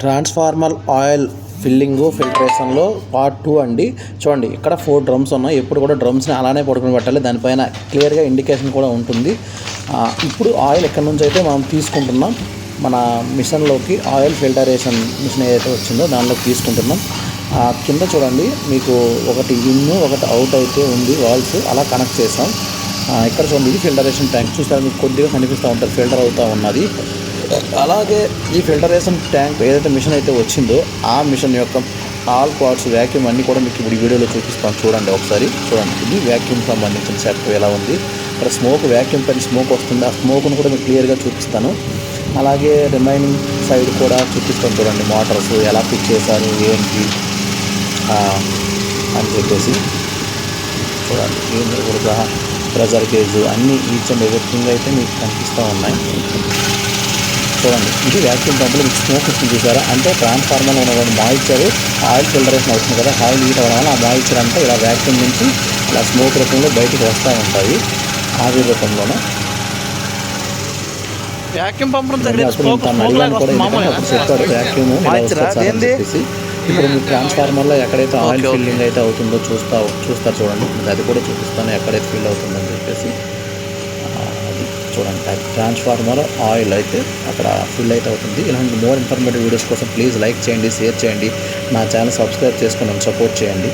Transformer oil ఫిల్టరేషన్లో part 2 అండి. చూడండి, ఇక్కడ 4 డ్రమ్స్ ఉన్నాయి. ఎప్పుడు కూడా డ్రమ్స్ని అలానే పడుకుని పెట్టాలి. దానిపైన క్లియర్గా ఇండికేషన్ కూడా ఉంటుంది. ఇప్పుడు ఆయిల్ ఎక్కడి నుంచి అయితే మనం తీసుకుంటున్నాం, మన మిషన్లోకి ఆయిల్ ఫిల్టరేషన్ మిషన్ ఏదైతే వచ్చిందో దానిలోకి తీసుకుంటున్నాం. కింద చూడండి, మీకు ఒకటి ఇన్ ఒకటి అవుట్ అయితే ఉంది, వాల్స్ అలా కనెక్ట్ చేసాం. ఇక్కడ చూడండి, ఇది ఫిల్టరేషన్ ట్యాంక్. చూస్తారు, మీకు కొద్దిగా కనిపిస్తూ ఉంటుంది, ఫిల్టర్ అవుతూ ఉన్నది. అలాగే ఈ ఫిల్టరేషన్ ట్యాంక్ ఏదైతే మిషన్ అయితే వచ్చిందో ఆ మిషన్ యొక్క ఆల్ పార్ట్స్, వ్యాక్యూమ్ అన్నీ కూడా మీకు ఇప్పుడు ఈ వీడియోలో చూపిస్తాను. చూడండి, ఒకసారి చూడండి. ఇది వ్యాక్యూమ్ సంబంధించిన సెట్ ఎలా ఉంది. ఇక్కడ స్మోక్, వ్యాక్యూమ్ పైన స్మోక్ వస్తుంది. ఆ స్మోక్ను కూడా మీకు క్లియర్గా చూపిస్తాను. అలాగే రిమైనింగ్ సైడ్ కూడా చూపిస్తాను. చూడండి, మోటార్స్ ఎలా ఫిట్ చేశారు ఏంటి అని చెప్పేసి చూడండి. దీని కూడా ప్రెజర్ గేజ్ అన్నీ ఈచ్ అండ్ ఎవ్రీథింగ్ అయితే మీకు కనిపిస్తూ ఉన్నాయి. చూడండి, ఇది వ్యాక్యూమ్ పంపులో మీకు స్మోక్ వస్తుంది, చూసారా? అంటే ట్రాన్స్ఫార్మర్లో ఉన్న మాయిశ్చర్ ఆయిల్ ఫిల్టరేషన్ అవుతుంది కదా, ఆయిల్ హీట్ అవ్వడం వల్ల ఆ మాయిశ్చర్ అంతా ఇలా వ్యాక్యూమ్ నుంచి ఇలా స్మోక్ రూపంలో బయటకు వస్తూ ఉంటుంది, ఆవిరి రూపంలోనే. వ్యాక్యూమ్ పంపు చెప్పారు వ్యాక్యూమ్ చెప్పేసి. ఇప్పుడు మీ ట్రాన్స్ఫార్మర్లో ఎక్కడైతే ఆయిల్ ఫిల్లింగ్ అయితే అవుతుందో చూస్తారు చూడండి. అది కూడా చూపిస్తాను ఎక్కడైతే ఫిల్ అవుతుందని చెప్పేసి. అది చూడండి, అది ట్రాన్స్ఫార్మర్ ఆయిల్ అయితే అక్కడ ఫిల్ అయితే అవుతుంది. ఇలాంటి మోర్ ఇన్ఫర్మేటివ్ వీడియోస్ కోసం ప్లీజ్ లైక్ చేయండి, షేర్ చేయండి, నా ఛానల్ సబ్స్క్రైబ్ చేసుకుని సపోర్ట్ చేయండి.